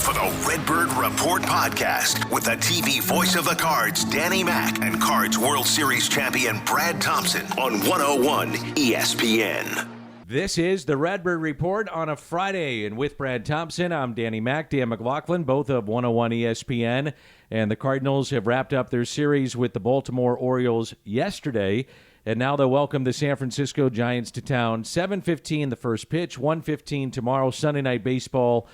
for the Redbird Report Podcast with the TV voice of the Cards, Danny Mac, and Cards World Series champion Brad Thompson on 101 ESPN. This is the Redbird Report on a Friday, and with Brad Thompson, I'm Danny Mac, Dan McLaughlin, both of 101 ESPN, and the Cardinals have wrapped up their series with the Baltimore Orioles yesterday, and now they'll welcome the San Francisco Giants to town. 7:15 the first pitch, 1:15 tomorrow, Sunday Night Baseball,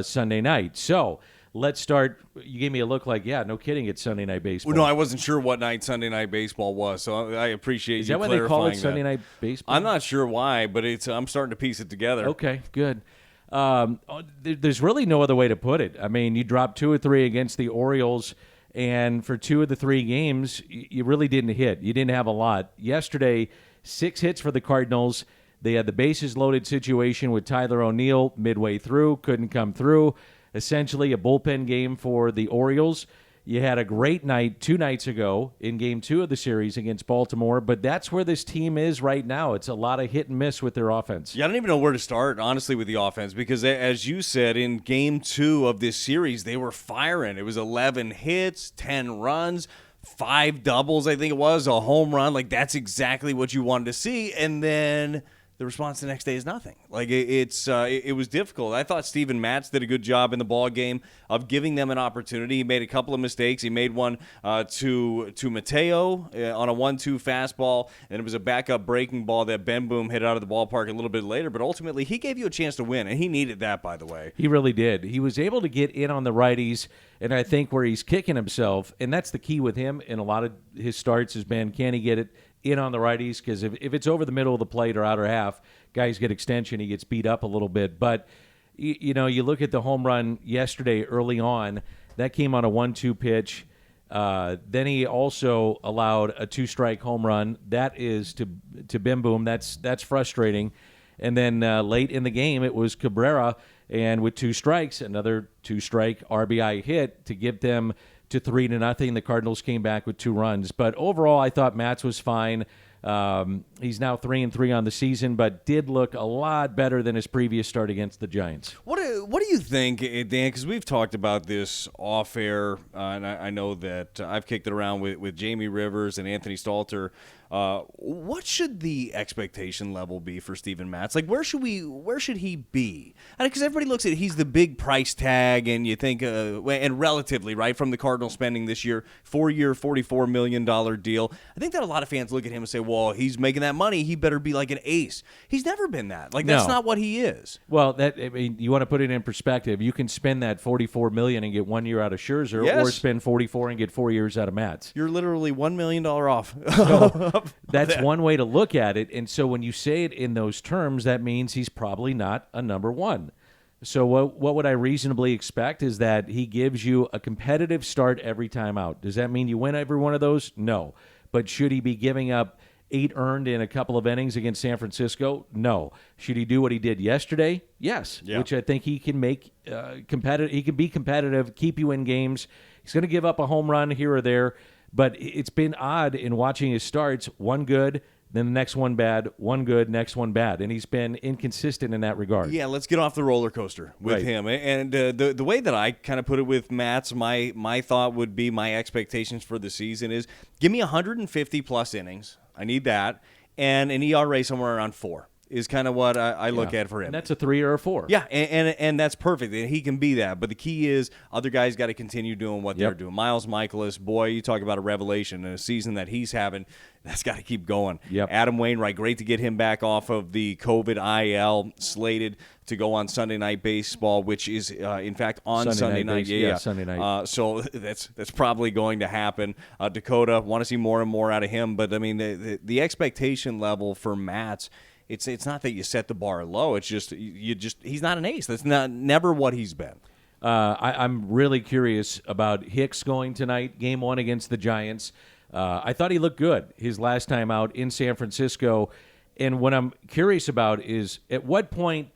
Sunday night. So let's start. You gave me a look like, yeah, no kidding, it's Sunday Night Baseball. Well, no, I wasn't sure what night Sunday Night Baseball was, so I appreciate you clarifying that. Is that why they call it Sunday Night Baseball? I'm not sure why, but I'm starting to piece it together. Okay, good. There's really no other way to put it. I mean, you dropped 2 or 3 against the Orioles, and for 2 of the 3 games, you really didn't hit. You didn't have a lot. Yesterday, 6 hits for the Cardinals. They had the bases loaded situation with Tyler O'Neill midway through, couldn't come through. Essentially a bullpen game for the Orioles. You had a great night 2 nights ago in Game 2 of the series against Baltimore, but that's where this team is right now. It's a lot of hit and miss with their offense. Yeah, I don't even know where to start, honestly, with the offense, because as you said, in Game 2 of this series, they were firing. It was 11 hits, 10 runs, 5 doubles, I think it was, a home run. Like, that's exactly what you wanted to see, and then the response the next day is nothing. Like, it was difficult. I thought Steven Matz did a good job in the ball game of giving them an opportunity. He made a couple of mistakes. He made one to Mateo on a 1-2 fastball, and it was a backup breaking ball that Ben Boom hit out of the ballpark a little bit later. But ultimately, he gave you a chance to win, and he needed that, by the way. He really did. He was able to get in on the righties, and I think where he's kicking himself, and that's the key with him in a lot of his starts has been, can he get it in on the righties? Because if it's over the middle of the plate or outer half, guys get extension, he gets beat up a little bit. But, you know, you look at the home run yesterday early on, that came on a 1-2 pitch. Then he also allowed a 2-strike home run. That is to Bim Boom. That's frustrating. And then late in the game, it was Cabrera, and with 2 strikes, another 2-strike RBI hit to give them to 3-0. The Cardinals came back with 2 runs. But overall, I thought Matz was fine. He's now 3-3 on the season, but did look a lot better than his previous start against the Giants. What do you think, Dan? Because we've talked about this off air, and I know that I've kicked it around with Jamie Rivers and Anthony Stalter. What should the expectation level be for Steven Matz? Like, where should he be? Because everybody looks at he's the big price tag, and you think, and relatively, right, from the Cardinals spending this year, 4-year, $44 million deal. I think that a lot of fans look at him and say, well, he's making that money, he better be like an ace. He's never been that. Like, that's not what he is. Well, you want to put it in perspective. You can spend that $44 million and get 1 year out of Scherzer, or spend $44 and get 4 years out of Matz. You're literally $1 million off. That's one way to look at it. And so when you say it in those terms, that means he's probably not a number 1. So what would I reasonably expect is that he gives you a competitive start every time out. Does that mean you win every one of those? No. But should he be giving up 8 earned in a couple of innings against San Francisco? No. Should he do what he did yesterday? Yes. Yeah. Which I think he can make competitive. He can be competitive, keep you in games. He's going to give up a home run here or there. But it's been odd in watching his starts, 1 good, then the next one bad, 1 good, next one bad. And he's been inconsistent in that regard. Yeah, let's get off the roller coaster with him. And the way that I kind of put it with Matz, my thought would be, my expectations for the season is, give me 150-plus innings. I need that. And an ERA somewhere around 4. Is kind of what I look at for him. And that's a 3 or a 4. Yeah, and that's perfect. And he can be that. But the key is other guys got to continue doing what they're doing. Mikolas, boy, you talk about a revelation in a season that he's having. That's got to keep going. Yep. Adam Wainwright, great to get him back off of the COVID IL, slated to go on Sunday Night Baseball, which is, in fact, on Sunday night. Yeah, Sunday night. So that's probably going to happen. Dakota, want to see more and more out of him. But, I mean, the expectation level for Matz, it's not that you set the bar low. It's just he's not an ace. That's never what he's been. I'm really curious about Hicks going tonight, Game 1 against the Giants. I thought he looked good his last time out in San Francisco. And what I'm curious about is at what point,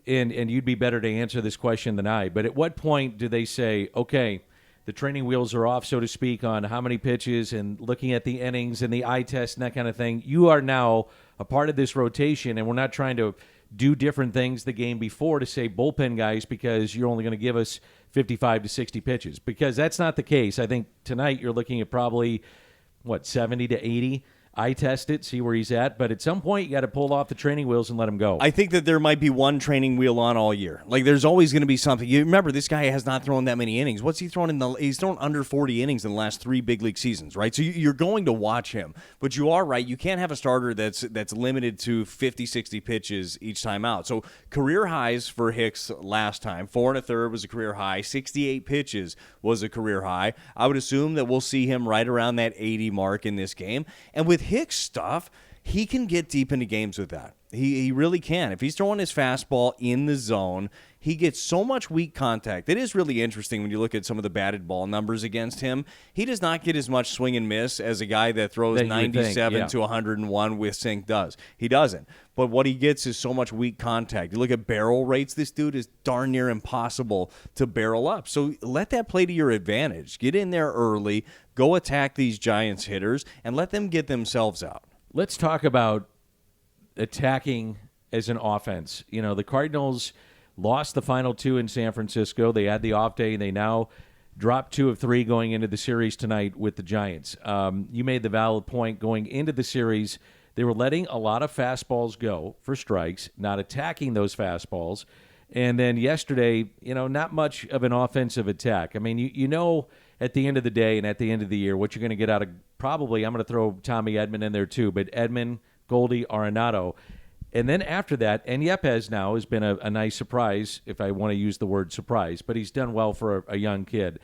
and you'd be better to answer this question than I, but at what point do they say, okay, the training wheels are off, so to speak, on how many pitches and looking at the innings and the eye test and that kind of thing. You are now a part of this rotation, and we're not trying to do different things the game before to say bullpen guys because you're only going to give us 55 to 60 pitches, because that's not the case. I think tonight you're looking at probably, 70 to 80. I test it, see where he's at, but at some point you got to pull off the training wheels and let him go. I think that there might be one training wheel on all year. Like, there's always going to be something. You remember, this guy has not thrown that many innings. What's he thrown he's thrown under 40 innings in the last 3 big league seasons, right? So you're going to watch him. But you are right, you can't have a starter that's limited to 50, 60 pitches each time out. So career highs for Hicks last time. 4 1/3 was a career high. 68 pitches was a career high. I would assume that we'll see him right around that 80 mark in this game. And with Hicks stuff, he can get deep into games with that. He really can. If he's throwing his fastball in the zone, he gets so much weak contact. It is really interesting when you look at some of the batted ball numbers against him. He does not get as much swing and miss as a guy that throws 97 to 101 with sink does. He doesn't. But what he gets is so much weak contact. You look at barrel rates, this dude is darn near impossible to barrel up. So let that play to your advantage. Get in there early, go attack these Giants hitters, and let them get themselves out. Let's talk about attacking as an offense. The Cardinals lost the final 2 in San Francisco. They had the off day, and they now dropped 2 of 3 going into the series tonight with the Giants. You made the valid point going into the series. They were letting a lot of fastballs go for strikes, not attacking those fastballs. And then yesterday, not much of an offensive attack. I mean, at the end of the day and at the end of the year, what you're going to get out of probably, I'm going to throw Tommy Edman in there too, but Edman, Goldie, Arenado. And then after that, and Yepez now has been a nice surprise, if I want to use the word surprise, but he's done well for a young kid.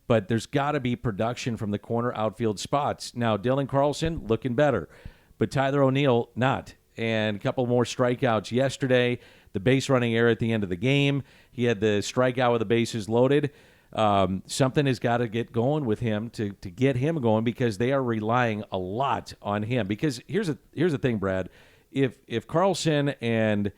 But there's got to be production from the corner outfield spots. Now, Dylan Carlson looking better, but Tyler O'Neill not. And a couple more strikeouts yesterday. The base running error at the end of the game. He had the strikeout with the bases loaded. Something has got to get going with him to get him going, because they are relying a lot on him. Because here's the thing, Brad. If Carlson and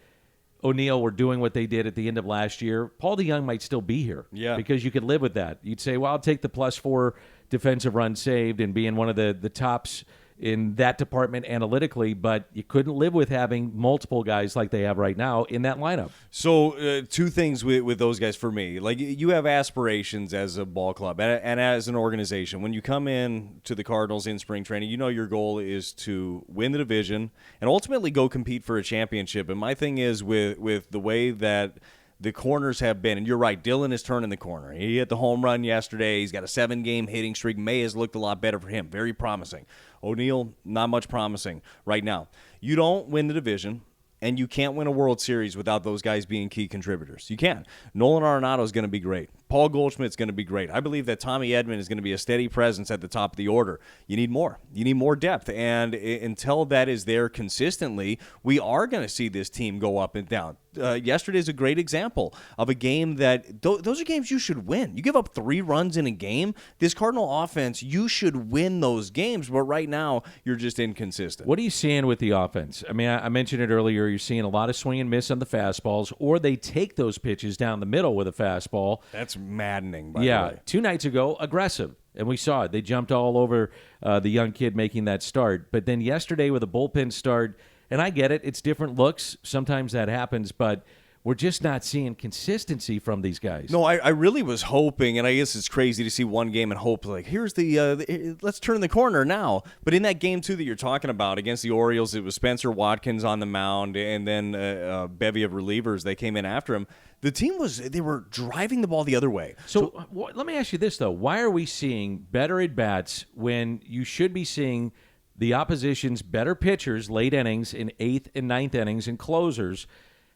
O'Neill were doing what they did at the end of last year, Paul DeJong might still be here. Yeah. Because you could live with that. You'd say, well, I'll take the +4 defensive runs saved and being one of the tops in that department analytically, but you couldn't live with having multiple guys like they have right now in that lineup. So 2 things with those guys for me. Like, you have aspirations as a ball club and as an organization. When you come in to the Cardinals in spring training, your goal is to win the division and ultimately go compete for a championship. And my thing is with the way that the corners have been, and you're right, Dylan is turning the corner. He hit the home run yesterday. He's got a 7-game hitting streak. May has looked a lot better for him. Very promising. O'Neill, not much promising right now. You don't win the division, and you can't win a World Series without those guys being key contributors. You can. Nolan Arenado is going to be great. Paul Goldschmidt's going to be great. I believe that Tommy Edman is going to be a steady presence at the top of the order. You need more. You need more depth. And until that is there consistently, we are going to see this team go up and down. Yesterday is a great example of a game that those are games you should win. You give up 3 runs in a game. This Cardinal offense, you should win those games. But right now, you're just inconsistent. What are you seeing with the offense? I mean, I mentioned it earlier. You're seeing a lot of swing and miss on the fastballs, or they take those pitches down the middle with a fastball. That's maddening, by the way. 2 nights ago, aggressive. And we saw it. They jumped all over the young kid making that start. But then yesterday with a bullpen start, and I get it, it's different looks. Sometimes that happens, but we're just not seeing consistency from these guys. No, I really was hoping, and I guess it's crazy to see one game and hope, like, here's let's turn the corner now. But in that game, too, that you're talking about against the Orioles, it was Spencer Watkins on the mound, and then a bevy of relievers. They came in after him. The team they were driving the ball the other way. So let me ask you this, though. Why are we seeing better at-bats when you should be seeing the opposition's better pitchers, late innings, in 8th and 9th innings, and closers,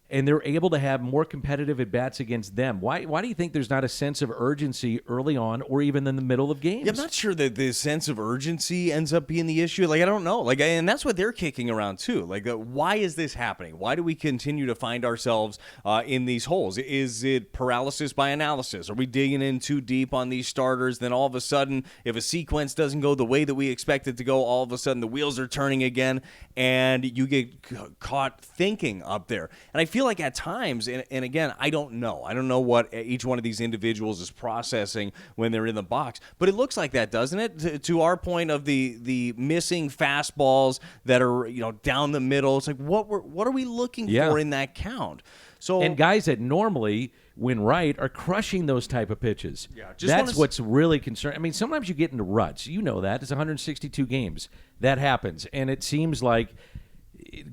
and they're able to have more competitive at-bats against them? Why do you think there's not a sense of urgency early on or even in the middle of games? Yeah, I'm not sure that the sense of urgency ends up being the issue. Like, I don't know. Like, and that's what they're kicking around, too. Like, why is this happening? Why do we continue to find ourselves in these holes? Is it paralysis by analysis? Are we digging in too deep on these starters? Then all of a sudden, if a sequence doesn't go the way that we expect it to go, all of a sudden the wheels are turning again, and you get caught thinking up there. And I feel feel like at times, and again, I don't know what each one of these individuals is processing when they're in the box, but it looks like that, doesn't it? To our point of the missing fastballs that are down the middle, it's like what are we looking for in that count? So and guys that normally, when right, are crushing those type of pitches. Yeah, that's what's really concerning. I mean, sometimes you get into ruts. You know that. It's 162 games. That happens. And it seems like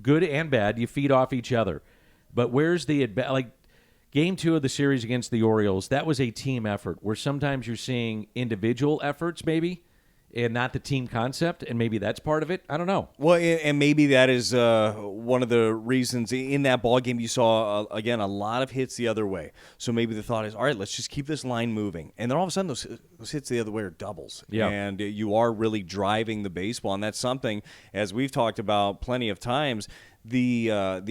good and bad, you feed off each other. But where's the Game 2 of the series against the Orioles, that was a team effort where sometimes you're seeing individual efforts maybe and not the team concept, and maybe that's part of it. I don't know. Well, and maybe that is one of the reasons in that ball game you saw, again, a lot of hits the other way. So maybe the thought is, all right, let's just keep this line moving. And then all of a sudden those hits the other way are doubles. Yeah. And you are really driving the baseball, and that's something, as we've talked about plenty of times, the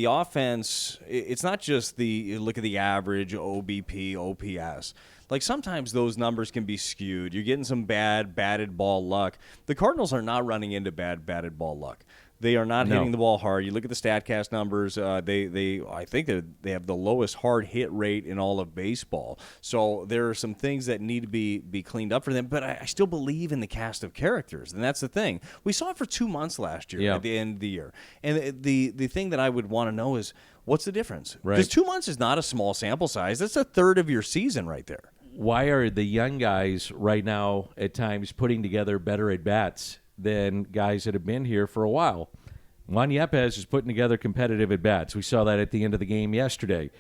offense, it's not just look at the average, OBP, OPS. Like sometimes those numbers can be skewed. You're getting some bad batted ball luck. The Cardinals are not running into bad batted ball luck. They are not hitting the ball hard. You look at the StatCast numbers. I think they have the lowest hard hit rate in all of baseball. So there are some things that need to be cleaned up for them. But I still believe in the cast of characters, and that's the thing. We saw it for 2 months last year at the end of the year. And the thing that I would want to know is what's the difference? Because 2 months is not a small sample size. That's a third of your season right there. Why are the young guys right now at times putting together better at-bats than guys that have been here for a while? Juan Yepez is putting together competitive at-bats. We saw that at the end of the game yesterday.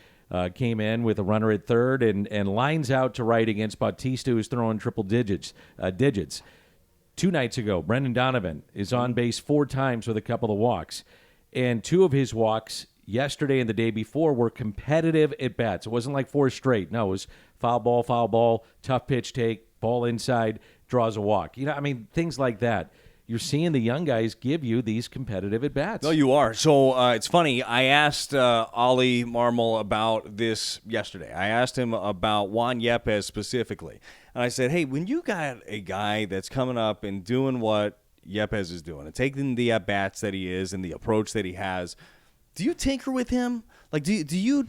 Came in with a runner at third and lines out to right against Bautista, who's throwing triple digits. 2 nights ago, Brendan Donovan is on base 4 times with a couple of walks. And 2 of his walks yesterday and the day before were competitive at-bats. It wasn't like 4 straight. No, it was foul ball, tough pitch take, ball inside, draws a walk. Things like that. You're seeing the young guys give you these competitive at-bats. No, you are. So it's funny. I asked Ollie Marmol about this yesterday. I asked him about Juan Yepez specifically. And I said, hey, when you got a guy that's coming up and doing what Yepez is doing and taking the at-bats that he is and the approach that he has, do you tinker with him? Like, do you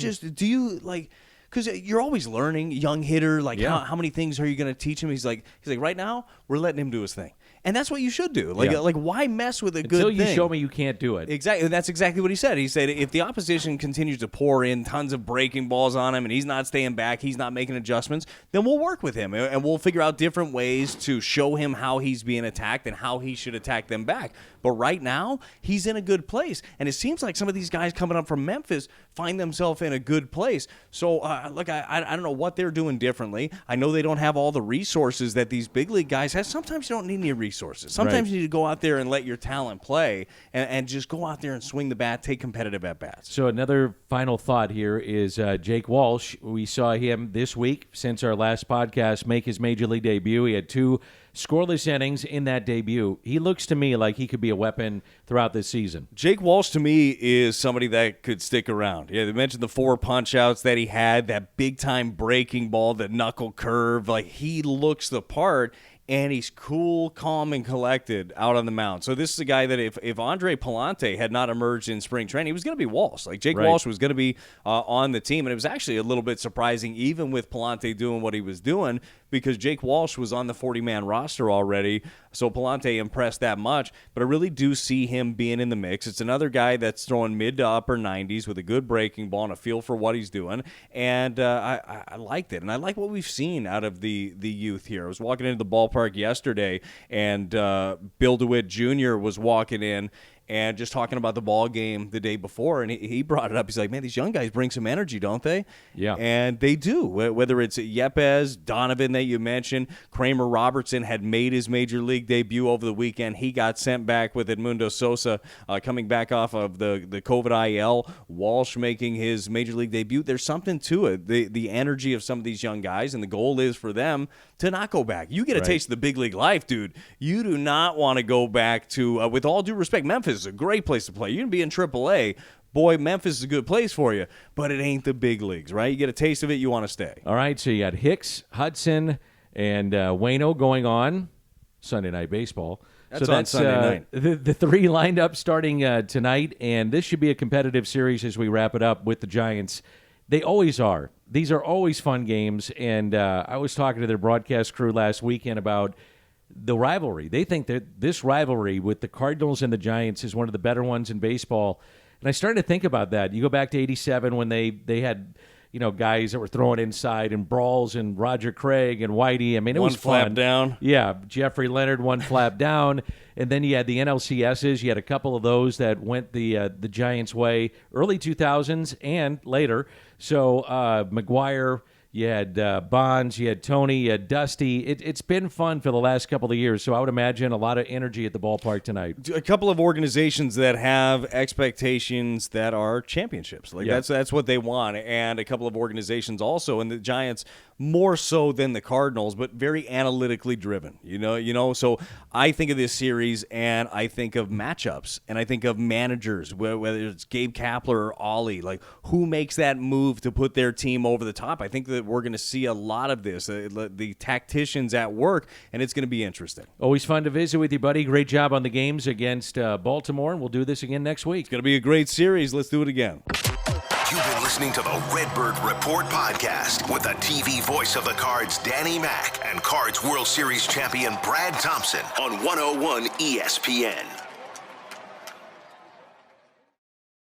because you're always learning, young hitter, how many things are you going to teach him? He's like, right now, we're letting him do his thing. And that's what you should do. Like why mess with a good thing? Until you show me you can't do it. Exactly. That's exactly what he said. He said if the opposition continues to pour in tons of breaking balls on him and he's not staying back, he's not making adjustments, then we'll work with him and we'll figure out different ways to show him how he's being attacked and how he should attack them back. But right now, he's in a good place. And it seems like some of these guys coming up from Memphis find themselves in a good place. So, look, I don't know what they're doing differently. I know they don't have all the resources that these big league guys have. Sometimes you don't need any resources. Sometimes you need to go out there and let your talent play and just go out there and swing the bat, take competitive at-bats. So another final thought here is Jake Walsh. We saw him this week since our last podcast make his major league debut. He had 2 scoreless innings in that debut. He looks to me like he could be a weapon throughout this season. Jake Walsh, to me, is somebody that could stick around. Yeah, they mentioned the 4 punch-outs that he had, that big-time breaking ball, the knuckle curve. Like, he looks the part, and he's cool, calm, and collected out on the mound. So this is a guy that if Andre Palante had not emerged in spring training, he was going to be Walsh. Like, Jake Walsh was going to be on the team, and it was actually a little bit surprising, even with Palante doing what he was doing, because Jake Walsh was on the 40-man roster already, so Palante impressed that much. But I really do see him being in the mix. It's another guy that's throwing mid to upper 90s with a good breaking ball and a feel for what he's doing, and I liked it. And I like what we've seen out of the youth here. I was walking into the ballpark yesterday, and Bill DeWitt Jr. was walking in, and just talking about the ball game the day before, and he brought it up. He's like, man, these young guys bring some energy, don't they? Yeah. And they do, whether it's Yepez, Donovan that you mentioned. Kramer Robertson had made his major league debut over the weekend. He got sent back with Edmundo Sosa coming back off of the COVID IL. Walsh making his major league debut. There's something to it, the energy of some of these young guys, and the goal is for them to not go back. You get a taste of the big league life, dude. You do not want to go back to, with all due respect, Memphis is a great place to play. You can be in AAA. Boy, Memphis is a good place for you, but it ain't the big leagues, right? You get a taste of it, you want to stay. All right, so you got Hicks, Hudson, and Waino going on Sunday Night Baseball. That's on Sunday night. The three lined up starting tonight, and this should be a competitive series as we wrap it up with the Giants. They always are. These are always fun games, and I was talking to their broadcast crew last weekend about the rivalry. They think that this rivalry with the Cardinals and the Giants is one of the better ones in baseball. And I started to think about that. You go back to 87 when they had, guys that were throwing inside and brawls and Roger Craig and Whitey. I mean, it was fun. One flap down. Yeah, Jeffrey Leonard, one flap down. And then you had the NLCSs. You had a couple of those that went the Giants' way early 2000s and later. So McGuire, you had Bonds, you had Tony, you had Dusty. It's been fun for the last couple of years, so I would imagine a lot of energy at the ballpark tonight. A couple of organizations that have expectations that are championships. That's what they want, and a couple of organizations also, and the Giants more so than the Cardinals, but very analytically driven. So I think of this series, and I think of matchups, and I think of managers, whether it's Gabe Kapler or Ollie, like who makes that move to put their team over the top. I think that we're going to see a lot of this, the tacticians at work, and it's going to be interesting. Always fun to visit with you, buddy. Great job on the games against Baltimore, and we'll do this again next week. It's going to be a great series. Let's do it again. You've been listening to the Redbird Report Podcast with the TV voice of the Cards, Danny Mac, and Cards World Series champion Brad Thompson on 101 ESPN.